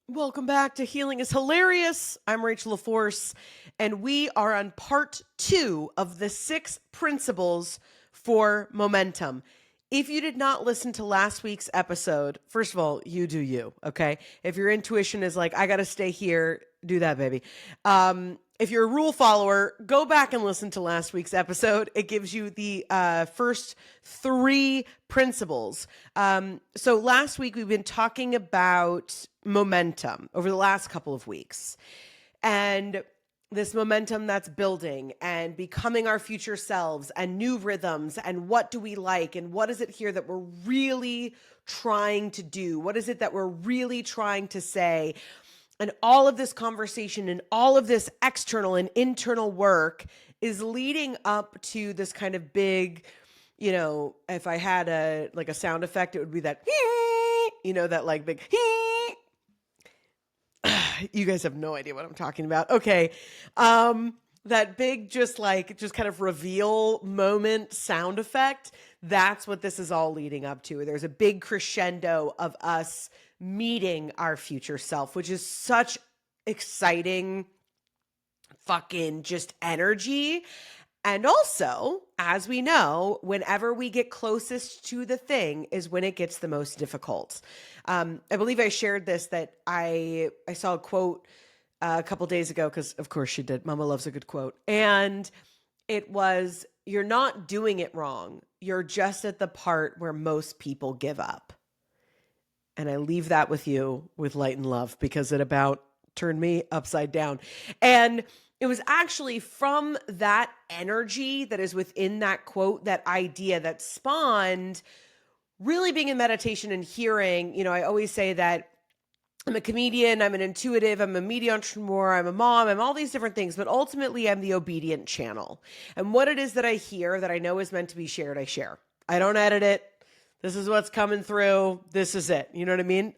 Welcome back to Healing is Hilarious. I'm Rachel LaForce, and we are on part 2 of the 6 principles for momentum. If you did not listen to last week's episode, first of all, you do you, okay? If your intuition is like, I got to stay here, do that, baby. If you're a rule follower, go back and listen to last week's episode. It gives you the first 3 principles. So last week, we've been talking about momentum over the last couple of weeks. And this momentum that's building and becoming our future selves and new rhythms and what do we like and what is it here that we're really trying to do? What is it that we're really trying to say? And all of this conversation and all of this external and internal work is leading up to this kind of big, if I had a sound effect, it would be that, that like big, you guys have no idea what I'm talking about. Okay. That big, just kind of reveal moment sound effect. That's what this is all leading up to. There's a big crescendo of us meeting our future self, which is such exciting fucking just energy. And also, as we know, whenever we get closest to the thing is when it gets the most difficult. I believe I shared this, that I saw a quote a couple days ago, because of course she did. Mama loves a good quote. And it was, you're not doing it wrong. You're just at the part where most people give up. And I leave that with you with light and love, because it about turned me upside down. And it was actually from that energy that is within that quote, that idea that spawned really being in meditation and hearing. I always say that I'm a comedian, I'm an intuitive, I'm a media entrepreneur, I'm a mom, I'm all these different things, but ultimately I'm the obedient channel. And what it is that I hear that I know is meant to be shared, I share. I don't edit it. This is what's coming through. This is it. You know what I mean?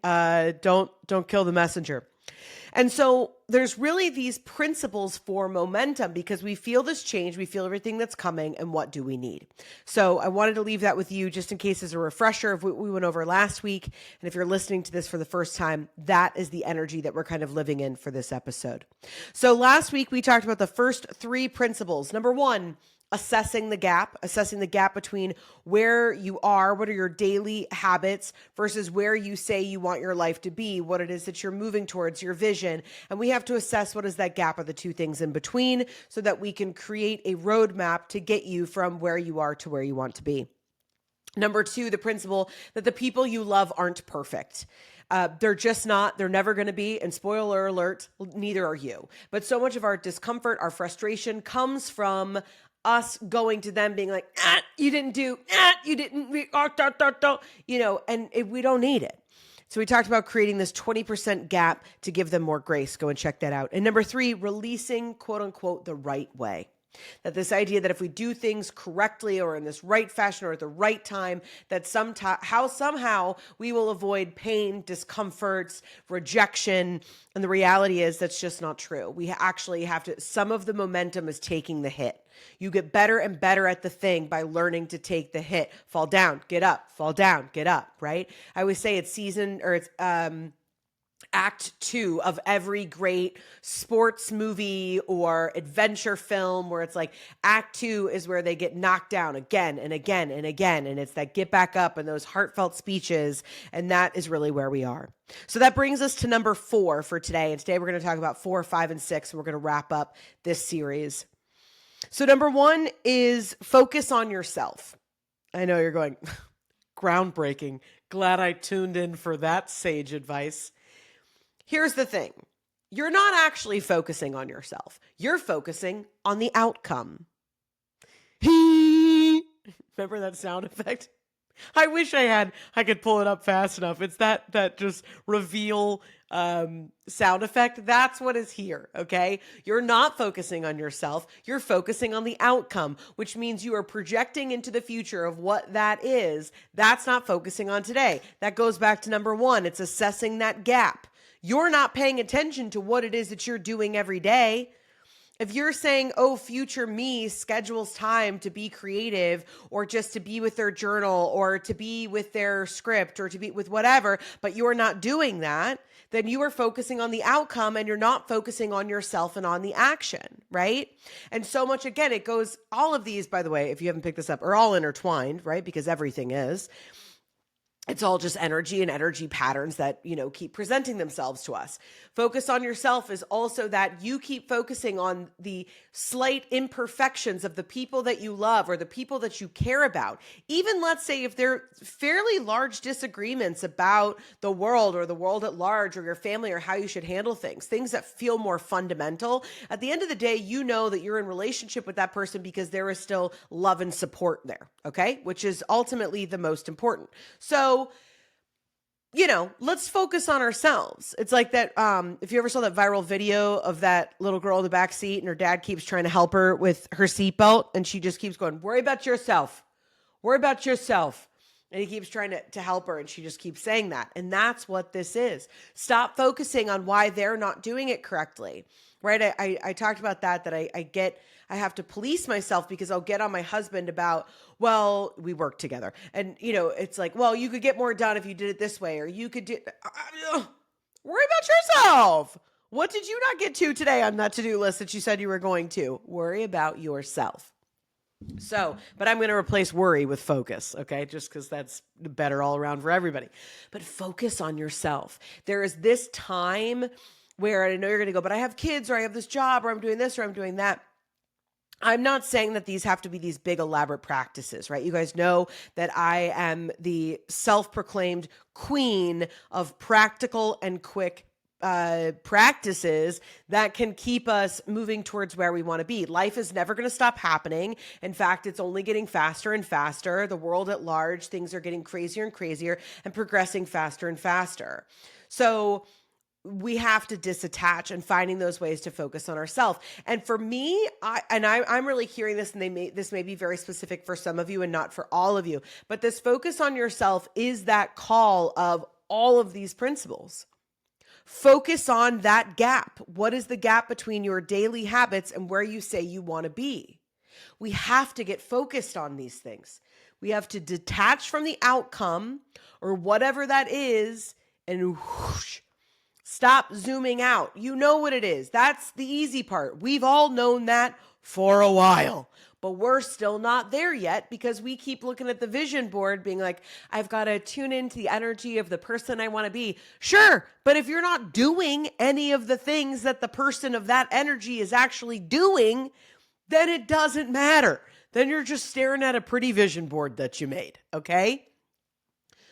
Don't kill the messenger. And so there's really these principles for momentum, because we feel this change, we feel everything that's coming, and what do we need? So I wanted to leave that with you just in case as a refresher of what we went over last week. And if you're listening to this for the first time, that is the energy that we're kind of living in for this episode. So last week we talked about the first 3 principles. Number 1, assessing the gap between where you are, what are your daily habits, versus where you say you want your life to be, what it is that you're moving towards, your vision. And we have to assess what is that gap of the 2 things in between, so that we can create a roadmap to get you from where you are to where you want to be. Number 2, the principle that the people you love aren't perfect. They're just not, they're never going to be. And spoiler alert, neither are you. But so much of our discomfort, our frustration comes from us going to them being like, you didn't do, you didn't, and we don't need it. So we talked about creating this 20% gap to give them more grace. Go and check that out. And number 3, releasing, quote unquote, the right way. That this idea that if we do things correctly or in this right fashion or at the right time, that somehow we will avoid pain, discomforts, rejection. And the reality is that's just not true. We actually have to, some of the momentum is taking the hit. You get better and better at the thing by learning to take the hit. Fall down, get up, fall down, get up, right? I always say it's act 2 of every great sports movie or adventure film, where it's like act 2 is where they get knocked down again and again and again. And it's that get back up and those heartfelt speeches. And that is really where we are. So that brings us to number 4 for today. And today we're going to talk about 4, 5, and 6. And we're going to wrap up this series. So number 1 is focus on yourself. I know you're going, groundbreaking. Glad I tuned in for that sage advice. Here's the thing. You're not actually focusing on yourself. You're focusing on the outcome. Remember that sound effect? I wish I could pull it up fast enough. It's that just reveal sound effect. That's what is here, okay? You're not focusing on yourself. You're focusing on the outcome, which means you are projecting into the future of what that is. That's not focusing on today. That goes back to number 1. It's assessing that gap. You're not paying attention to what it is that you're doing every day. If you're saying, oh, future me schedules time to be creative or just to be with their journal or to be with their script or to be with whatever, but you're not doing that, then you are focusing on the outcome and you're not focusing on yourself and on the action, right? And so much, again, it goes, all of these, by the way, if you haven't picked this up, are all intertwined, right? Because everything is. It's all just energy and energy patterns that, keep presenting themselves to us. Focus on yourself is also that you keep focusing on the slight imperfections of the people that you love or the people that you care about. Even let's say if they're fairly large disagreements about the world or the world at large or your family or how you should handle things that feel more fundamental. At the end of the day, you know that you're in relationship with that person because there is still love and support there, okay? Which is ultimately the most important. So, let's focus on ourselves. It's like that. If you ever saw that viral video of that little girl in the back seat and her dad keeps trying to help her with her seatbelt and she just keeps going, worry about yourself, worry about yourself. And he keeps trying to help her and she just keeps saying that. And that's what this is. Stop focusing on why they're not doing it correctly, right? I talked about that I have to police myself because I'll get on my husband about, well, we work together. And, it's like, well, you could get more done if you did it this way, or you could worry about yourself. What did you not get to today on that to-do list that you said you were going to? Worry about yourself. So, but I'm going to replace worry with focus, okay? Just because that's better all around for everybody. But focus on yourself. There is this time where I know you're going to go, but I have kids or I have this job or I'm doing this or I'm doing that. I'm not saying that these have to be these big elaborate practices, right? You guys know that I am the self-proclaimed queen of practical and quick practices that can keep us moving towards where we want to be. Life is never going to stop happening. In fact, it's only getting faster and faster. The world at large, things are getting crazier and crazier and progressing faster and faster. So we have to disattach and finding those ways to focus on ourselves. And for me, I'm really hearing this, and this may be very specific for some of you and not for all of you, but this focus on yourself is that call of all of these principles. Focus on that gap. What is the gap between your daily habits and where you say you want to be? We have to get focused on these things. We have to detach from the outcome or whatever that is and whoosh, stop zooming out. You know what it is. That's the easy part. We've all known that for a while, but we're still not there yet because we keep looking at the vision board being like, I've got to tune into the energy of the person I want to be. Sure, but if you're not doing any of the things that the person of that energy is actually doing, then it doesn't matter. Then you're just staring at a pretty vision board that you made, okay?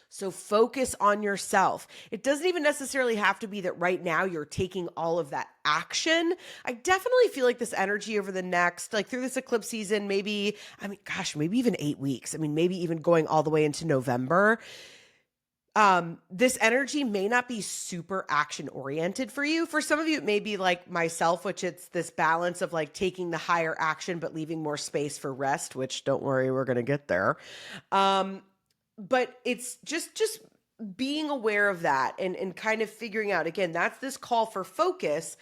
So focus on yourself. It doesn't even necessarily have to be that right now you're taking all of that action. I definitely feel like this energy over the next, like through this eclipse season, maybe even 8 weeks. Maybe even going all the way into November. This energy may not be super action oriented for you. For some of you, it may be like myself, which it's this balance of like taking the higher action, but leaving more space for rest, which don't worry, we're going to get there. But it's just being aware of that and kind of figuring out, again, that's this call for focus,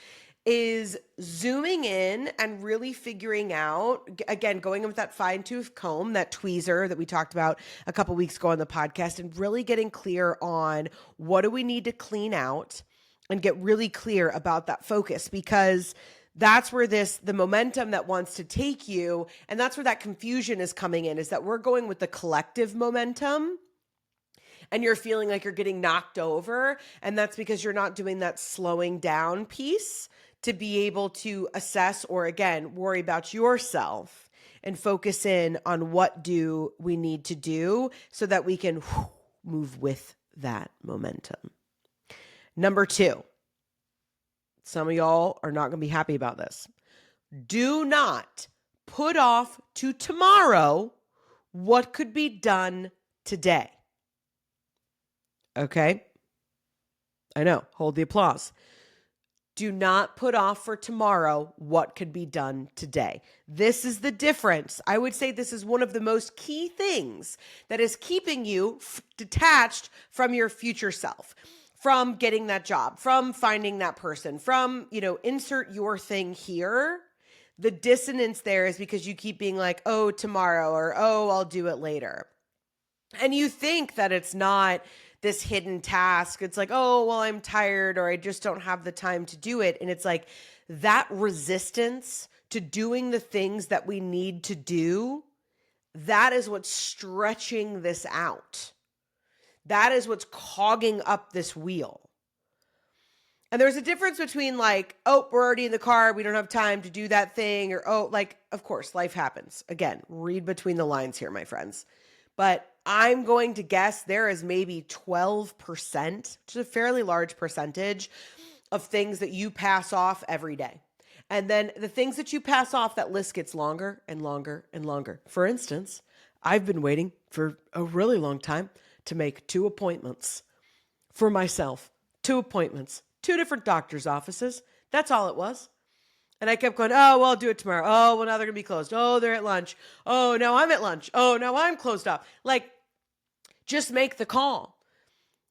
is zooming in and really figuring out, again, going with that fine-tooth comb, that tweezer that we talked about a couple weeks ago on the podcast, and really getting clear on what do we need to clean out and get really clear about that focus, because that's where the momentum that wants to take you, and that's where that confusion is coming in, is that we're going with the collective momentum and you're feeling like you're getting knocked over. And that's because you're not doing that slowing down piece to be able to assess or, again, worry about yourself and focus in on what do we need to do so that we can move with that momentum. Number 2. Some of y'all are not going to be happy about this. Do not put off to tomorrow what could be done today. Okay? I know. Hold the applause. Do not put off for tomorrow what could be done today. This is the difference. I would say this is one of the most key things that is keeping you detached from your future self. From getting that job, from finding that person, from, insert your thing here. The dissonance there is because you keep being like, oh, tomorrow, or oh, I'll do it later. And you think that it's not this hidden task. It's like, oh, well, I'm tired, or I just don't have the time to do it. And it's like that resistance to doing the things that we need to do, that is what's stretching this out. That is what's cogging up this wheel. And there's a difference between like, oh, we're already in the car, we don't have time to do that thing, or oh, like, of course, life happens. Again, read between the lines here, my friends. But I'm going to guess there is maybe 12%, which is a fairly large percentage of things that you pass off every day. And then the things that you pass off, that list gets longer and longer and longer. For instance, I've been waiting for a really long time to make 2 appointments for myself. 2 appointments, 2 different doctor's offices. That's all it was. And I kept going, oh, well, I'll do it tomorrow. Oh, well, now they're going to be closed. Oh, they're at lunch. Oh, now I'm at lunch. Oh, now I'm closed off. Like, just make the call.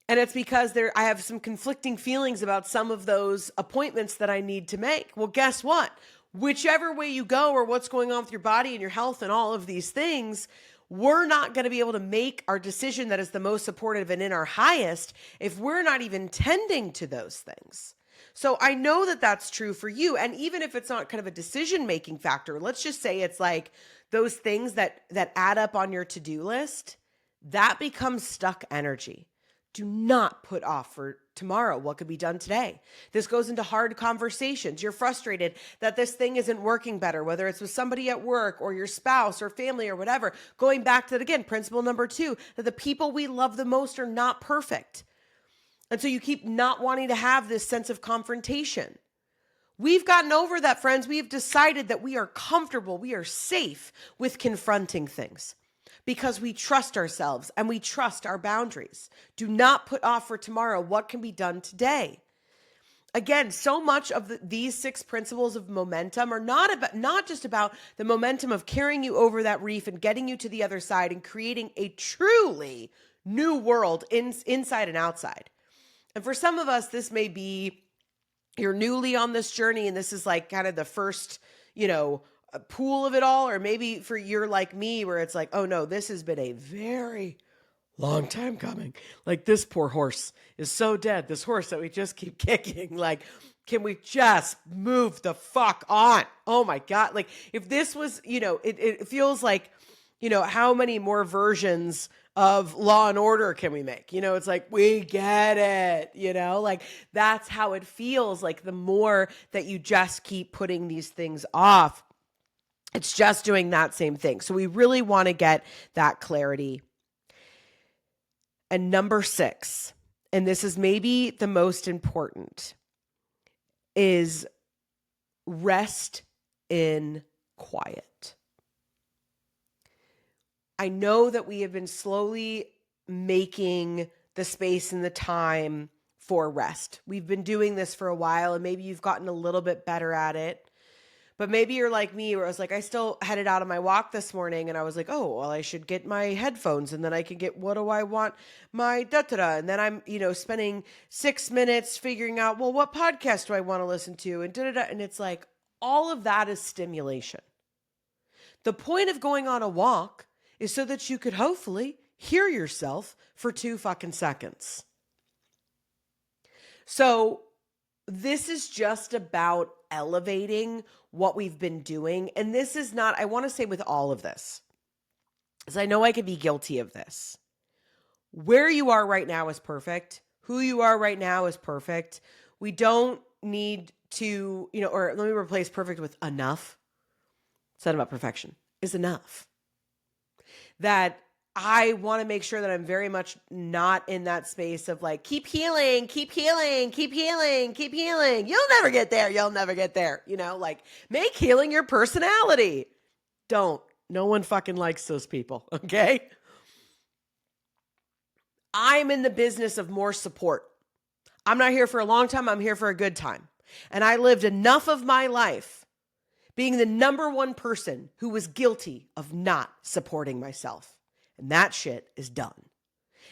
And it's because I have some conflicting feelings about some of those appointments that I need to make. Well, guess what? Whichever way you go, or what's going on with your body and your health and all of these things, we're not going to be able to make our decision that is the most supportive and in our highest if we're not even tending to those things. So I know that that's true for you. And even if it's not kind of a decision-making factor, let's just say it's like those things that add up on your to-do list, that becomes stuck energy. Do not put off for tomorrow what could be done today. This goes into hard conversations. You're frustrated that this thing isn't working better, whether it's with somebody at work or your spouse or family or whatever. Going back to that again, principle number 2, that the people we love the most are not perfect. And so you keep not wanting to have this sense of confrontation. We've gotten over that, friends. We have decided that we are comfortable, we are safe with confronting things because we trust ourselves and we trust our boundaries. Do not put off for tomorrow what can be done today. Again, so much of these 6 principles of momentum are not just about the momentum of carrying you over that reef and getting you to the other side and creating a truly new world inside and outside. And for some of us, this may be you're newly on this journey and this is like kind of the first, pool of it all. Or maybe for you're like me where it's like, oh no, this has been a very long time coming. Like this poor horse is so dead. This horse that we just keep kicking. Like, can we just move the fuck on? Oh my God. Like if this was, it feels like, how many more versions of Law and Order can we make? It's like, we get it, like that's how it feels. Like the more that you just keep putting these things off, it's just doing that same thing. So we really want to get that clarity. And number 6, and this is maybe the most important, is rest in quiet. I know that we have been slowly making the space and the time for rest. We've been doing this for a while, and maybe you've gotten a little bit better at it. But maybe you're like me, where I was like, I still headed out on my walk this morning, and I was like, oh, well, I should get my headphones, and then I can get, what do I want? My da-da-da. And then I'm, spending 6 minutes figuring out, well, what podcast do I want to listen to? And da-da-da. And it's like, all of that is stimulation. The point of going on a walk is so that you could hopefully hear yourself for 2 fucking seconds. So this is just about elevating what we've been doing. And this is not, I want to say with all of this, because I know I could be guilty of this. Where you are right now is perfect. Who you are right now is perfect. We don't need to, or let me replace perfect with enough. It's not about perfection. Is enough. That I want to make sure that I'm very much not in that space of like, keep healing, keep healing, keep healing, keep healing. You'll never get there. You'll never get there. Like make healing your personality. Don't. No one fucking likes those people. Okay. I'm in the business of more support. I'm not here for a long time. I'm here for a good time. And I lived enough of my life being the number one person who was guilty of not supporting myself. And that shit is done.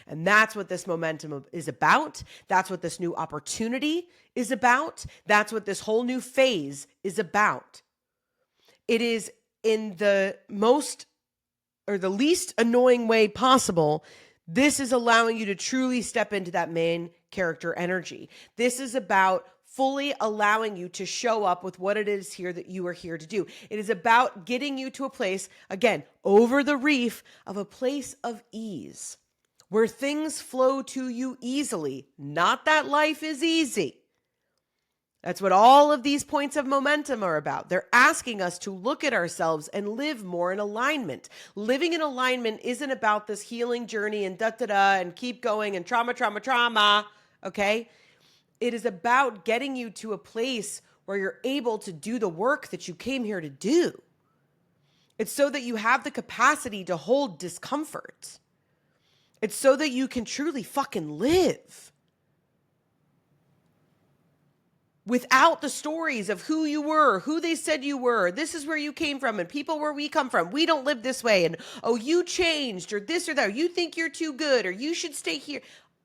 And that's what this momentum is about. That's what this new opportunity is about. That's what this whole new phase is about. it is in the most or the least annoying way possible. This is allowing you to truly step into that main character energy. This is about fully allowing you to show up with what it is here that you are here to do. It is about getting you to a place, again, over the reef of a place of ease where things flow to you easily. Not that life is easy. That's what all of these points of momentum are about. They're asking us to look at ourselves and live more in alignment. Living in alignment isn't about this healing journey and da-da-da and keep going and trauma, okay? It is about getting you to a place where you're able to do the work that you came here to do. It's so that you have the capacity to hold discomfort. It's so that you can truly fucking live without the stories of who you were, who they said you were, this is where you came from, and people where we come from. We don't live this way, and oh, you changed, or this or that, or you think you're too good, or you should stay here.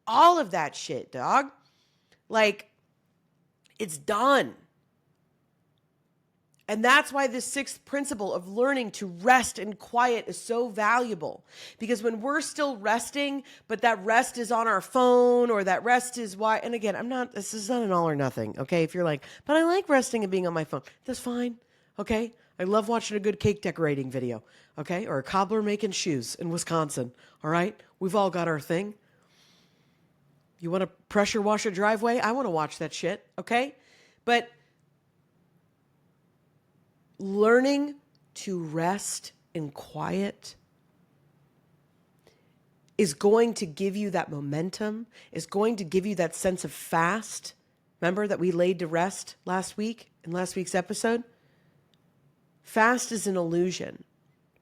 All of that shit, dog. Like, it's done. And that's why this sixth principle of learning to rest in quiet is so valuable. Because when we're still resting, but that rest is on our phone, or that rest is why, and again, this is not an all or nothing, okay? If you're like, but I like resting and being on my phone, that's fine, okay? I love watching a good cake decorating video, okay? Or a cobbler making shoes in Wisconsin, all right? We've all got our thing. You want to pressure wash a driveway? I want to watch that shit, okay? But learning to rest in quiet is going to give you that momentum, is going to give you that sense of fast. Remember that we laid to rest last week in last week's episode? Fast is an illusion.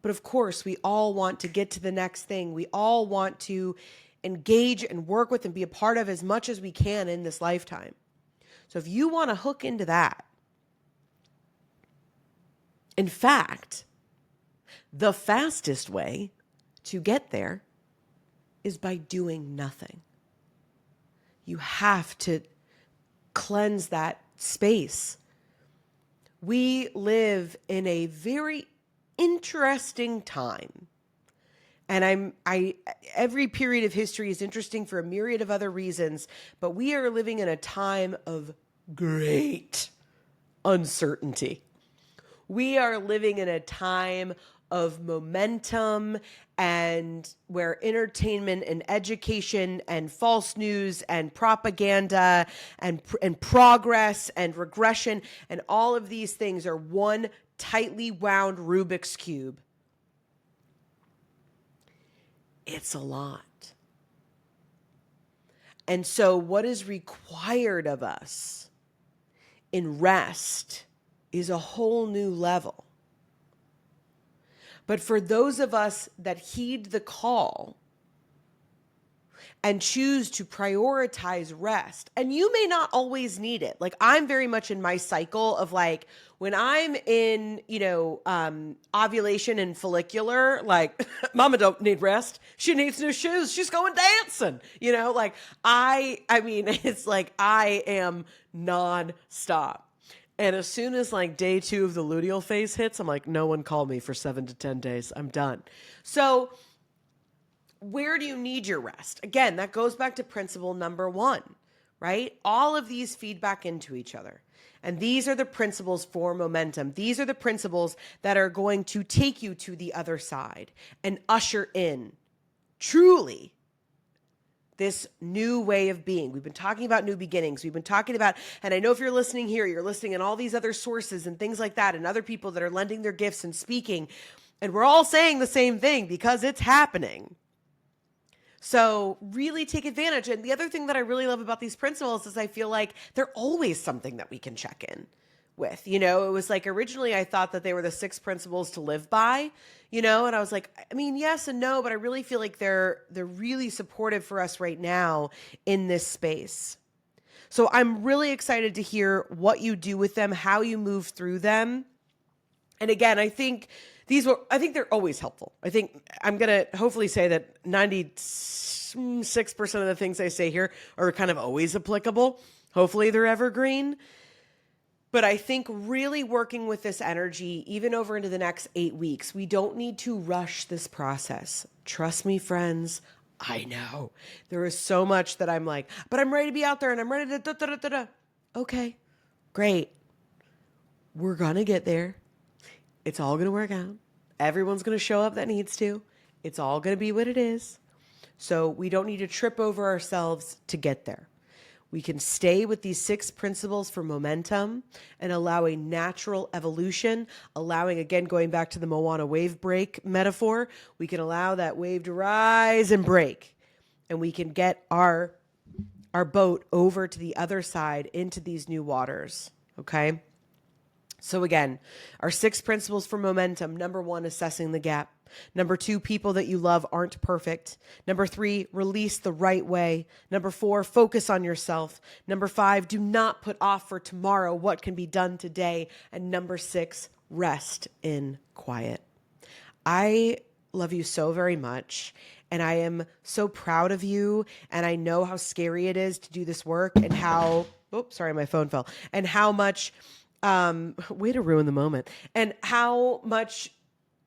But of course, we all want to get to the next thing. We all want to engage and work with and be a part of as much as we can in this lifetime. So if you want to hook into that, in fact, the fastest way to get there is by doing nothing. You have to cleanse that space. We live in a very interesting time. And every period of history is interesting for a myriad of other reasons, but we are living in a time of great uncertainty. We are living in a time of momentum, and where entertainment and education and false news and propaganda and progress and regression and all of these things are one tightly wound Rubik's Cube. It's a lot. And so what is required of us in rest is a whole new level. But for those of us that heed the call and choose to prioritize rest, and you may not always need it. Like, I'm very much in my cycle of like, when I'm in, ovulation and follicular, like, mama don't need rest. She needs new shoes. She's going dancing, it's like I am nonstop. And as soon as like day 2 of the luteal phase hits, I'm like, no one call me for 7 to 10 days. I'm done. So where do you need your rest? Again, that goes back to principle number 1, right? All of these feed back into each other. And these are the principles for momentum. These are the principles that are going to take you to the other side and usher in truly this new way of being. We've been talking about new beginnings. We've been talking about, and I know if you're listening here, you're listening in all these other sources and things like that, and other people that are lending their gifts and speaking, and we're all saying the same thing because it's happening. So really take advantage. And the other thing that I really love about these principles is I feel like they're always something that we can check in with. It was like originally I thought that they were the 6 principles to live by, and I was like, I mean, yes and no, but I really feel like they're really supportive for us right now in this space. So I'm really excited to hear what you do with them, how you move through them. And again, I think they're always helpful. I think I'm going to hopefully say that 96% of the things I say here are kind of always applicable. Hopefully they're evergreen. But I think really working with this energy, even over into the next 8 weeks, we don't need to rush this process. Trust me, friends. I know there is so much that I'm like, but I'm ready to be out there and I'm ready to da, da, da, da, da. Okay, great. We're going to get there. It's all going to work out. Everyone's going to show up that needs to. It's all going to be what it is. So we don't need to trip over ourselves to get there. We can stay with these 6 principles for momentum and allow a natural evolution, allowing, again, going back to the Moana wave break metaphor, we can allow that wave to rise and break, and we can get our boat over to the other side into these new waters, okay? So again, our 6 principles for momentum. Number 1, assessing the gap. Number 2, people that you love aren't perfect. Number 3, release the right way. Number 4, focus on yourself. Number 5, do not put off for tomorrow what can be done today. And number 6, rest in quiet. I love you so very much. And I am so proud of you. And I know how scary it is to do this work and how, oops, sorry, my phone fell. And how much, way to ruin the moment. And how much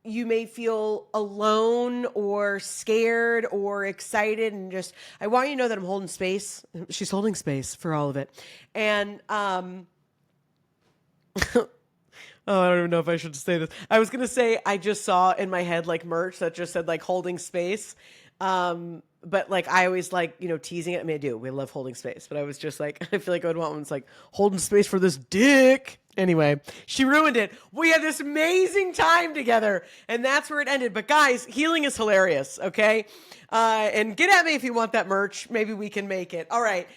you may feel alone or scared or excited, and just, I want you to know that I'm holding space. She's holding space for all of it. And, oh, I don't even know if I should say this. I was going to say, I just saw in my head, like, merch that just said, like, holding space. But like, I always like, teasing it. I mean, I do. We love holding space, but I was just like, I feel like I would want one that's like holding space for this dick. Anyway, she ruined it. We had this amazing time together, and that's where it ended. But guys, healing is hilarious. Okay. And get at me if you want that merch. Maybe we can make it. All right.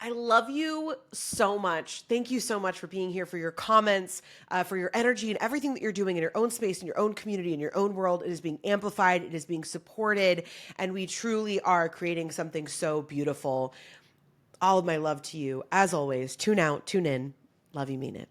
I love you so much. Thank you so much for being here, for your comments, for your energy and everything that you're doing in your own space, in your own community, in your own world. It is being amplified. It is being supported. And we truly are creating something so beautiful. All of my love to you. As always, tune out, tune in. Love you, mean it.